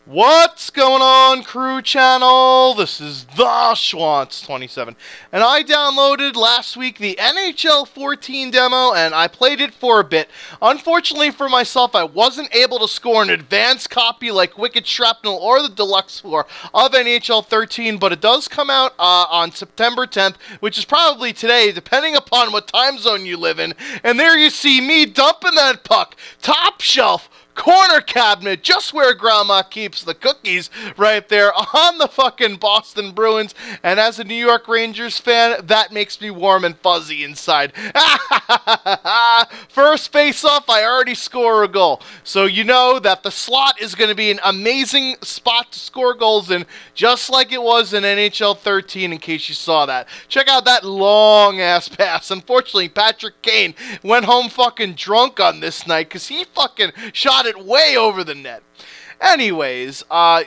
What's going on, crew channel? This is the NHL13, and I downloaded last week the NHL14 demo, and I played it for a bit. Unfortunately for myself, I wasn't able to score an advanced copy like Wicked Shrapnel or the deluxe floor of NHL13, but it does come out on September 10th, which is probably today, depending upon what time zone you live in. And there you see me dumping that puck, top shelf, corner cabinet, just where Grandma keeps the cookies, right there on the fucking Boston Bruins. And as a New York Rangers fan, that makes me warm and fuzzy inside. First face-off, I already score a goal. So you know that the slot is going to be an amazing spot to score goals in, just like it was in NHL 13, in case you saw that. Check out that long-ass pass. Unfortunately, Patrick Kane went home fucking drunk on this night, because he fucking shot it way over the net. Anyways,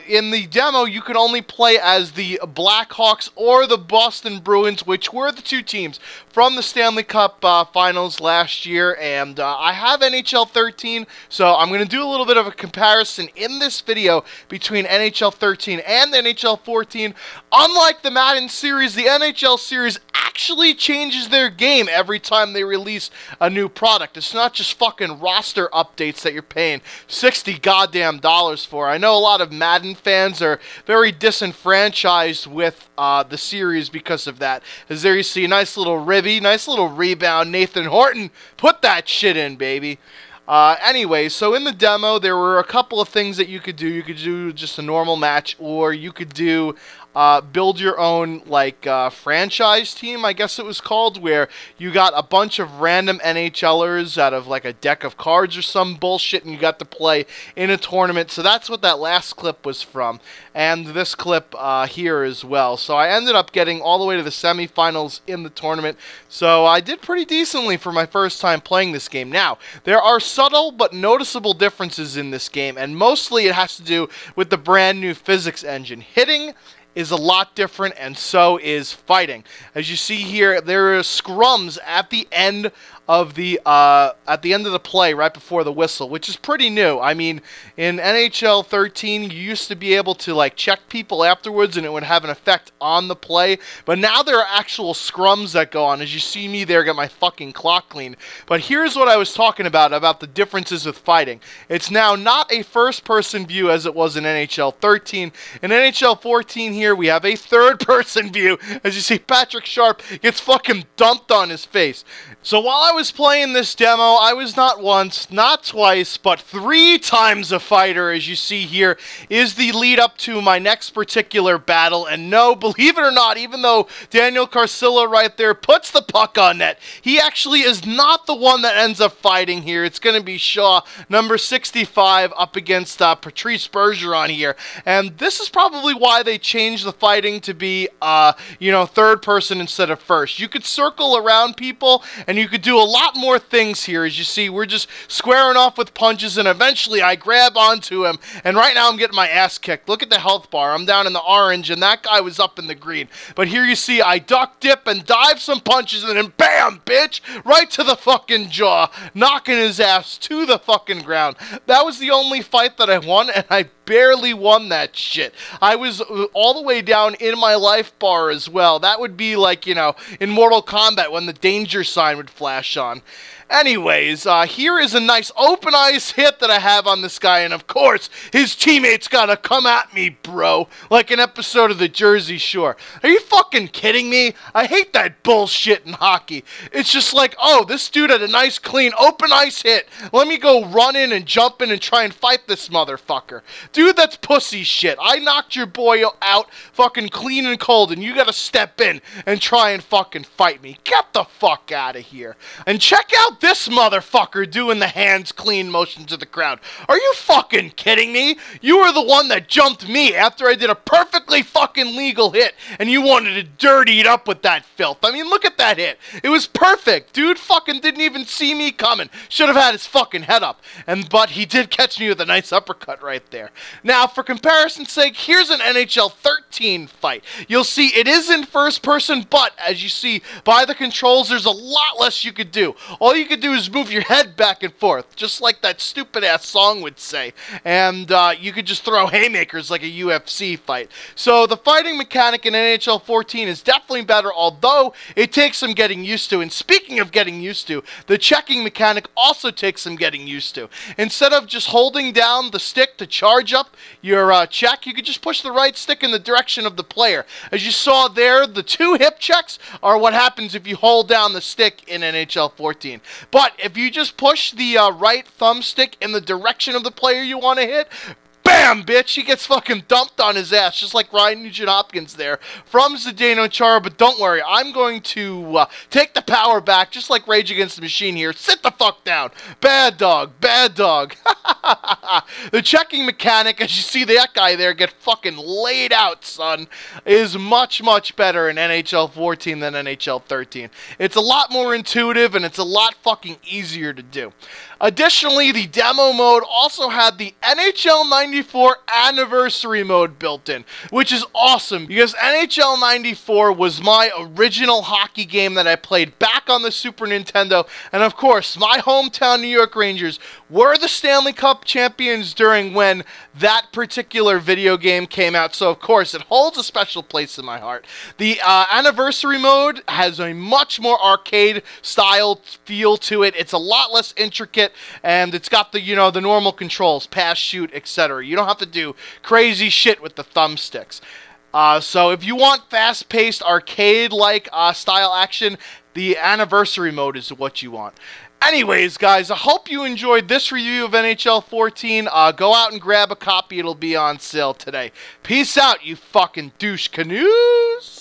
in the demo, you could only play as the Blackhawks or the Boston Bruins, which were the two teams from the Stanley Cup Finals last year, and I have NHL 13, so I'm going to do a little bit of a comparison in this video between NHL 13 and NHL 14. Unlike the Madden series, the NHL series actually changes their game every time they release a new product. It's not just fucking roster updates that you're paying $60 goddamn for. I know a lot of Madden fans are very disenfranchised with the series because of that. As there you see, nice little ribby, nice little rebound. Nathan Horton, put that shit in, baby. Anyway, so in the demo, there were a couple of things that you could do. You could do just a normal match, or you could do build your own, like, franchise team, I guess it was called, where you got a bunch of random NHLers out of, like, a deck of cards or some bullshit, and you got to play in a tournament. So that's what that last clip was from, and this clip here as well. So I ended up getting all the way to the semifinals in the tournament, so I did pretty decently for my first time playing this game. Now, there are subtle but noticeable differences in this game, and mostly it has to do with the brand new physics engine. Hitting is a lot different, and so is fighting. As you see here, there are scrums at the end of the play, right before the whistle, which is pretty new. I mean, in NHL 13, you used to be able to, like, check people afterwards, and it would have an effect on the play. But now there are actual scrums that go on. As you see me there, get my fucking clock cleaned. But here's what I was talking about the differences with fighting. It's now not a first-person view as it was in NHL 13. In NHL 14 here, we have a third-person view. As you see, Patrick Sharp gets fucking dumped on his face. So while I was playing this demo, I was not once, not twice, but 3 times a fighter. As you see here is the lead up to my next particular battle. And no, believe it or not, even though Daniel Carcillo right there puts the puck on net, he actually is not the one that ends up fighting here. It's going to be Shaw, number 65, up against Patrice Bergeron here. And this is probably why they changed the fighting to be, you know, third person instead of first. You could circle around people, and you could do a lot more things here. As you see, we're just squaring off with punches, and eventually I grab onto him, and right now I'm getting my ass kicked. Look at the health bar. I'm down in the orange, and that guy was up in the green. But here you see I duck, dip, and dive some punches, and then bam, bitch, right to the fucking jaw, knocking his ass to the fucking ground. That was the only fight that I won, and I barely won that shit. I was all the way down in my life bar as well. That would be like, you know, in Mortal Kombat when the danger sign would flash on. Anyways, here is a nice open ice hit that I have on this guy, and of course, his teammates gotta come at me, bro, like an episode of the Jersey Shore. Are you fucking kidding me? I hate that bullshit in hockey. It's just like, oh, this dude had a nice, clean, open ice hit. Let me go run in and jump in and try and fight this motherfucker. Dude, that's pussy shit. I knocked your boy out fucking clean and cold, and you gotta step in and try and fucking fight me. Get the fuck out of here. And check out this motherfucker doing the hands clean motion to the crowd. Are you fucking kidding me? You were the one that jumped me after I did a perfectly fucking legal hit, and you wanted to dirty it up with that filth. I mean, look at that hit. It was perfect. Dude fucking didn't even see me coming. Should have had his fucking head up. But he did catch me with a nice uppercut right there. Now, for comparison's sake, here's an NHL 13 fight. You'll see it is in first person, but as you see by the controls, there's a lot less you could do. All you could do is move your head back and forth, just like that stupid-ass song would say. And you could just throw haymakers like a UFC fight. So the fighting mechanic in NHL 14 is definitely better, although it takes some getting used to. And speaking of getting used to, the checking mechanic also takes some getting used to. Instead of just holding down the stick to charge up your check, you could just push the right stick in the direction of the player. As you saw there, the 2 hip checks are what happens if you hold down the stick in NHL 14. But if you just push the right thumbstick in the direction of the player you want to hit, bam, bitch, he gets fucking dumped on his ass, just like Ryan Nugent-Hopkins there from Zdeno Chara. But don't worry, I'm going to take the power back, just like Rage Against the Machine here. Sit the fuck down. Bad dog, bad dog. The checking mechanic, as you see that guy there get fucking laid out, son, is much, much better in NHL 14 than NHL 13. It's a lot more intuitive, and it's a lot fucking easier to do. Additionally, the demo mode also had the NHL 94 Anniversary mode built in, which is awesome because NHL 94 was my original hockey game that I played back on the Super Nintendo, and of course, my hometown New York Rangers were the Stanley Cup champions during when that particular video game came out, so of course, it holds a special place in my heart. The Anniversary mode has a much more arcade-style feel to it. It's a lot less intricate, and it's got the, you know, the normal controls, pass, shoot, etc. You don't have to do crazy shit with the thumbsticks. So if you want fast-paced, arcade-like style action, the Anniversary mode is what you want. Anyways, guys, I hope you enjoyed this review of NHL 14. Go out and grab a copy. It'll be on sale today. Peace out, you fucking douche canoes.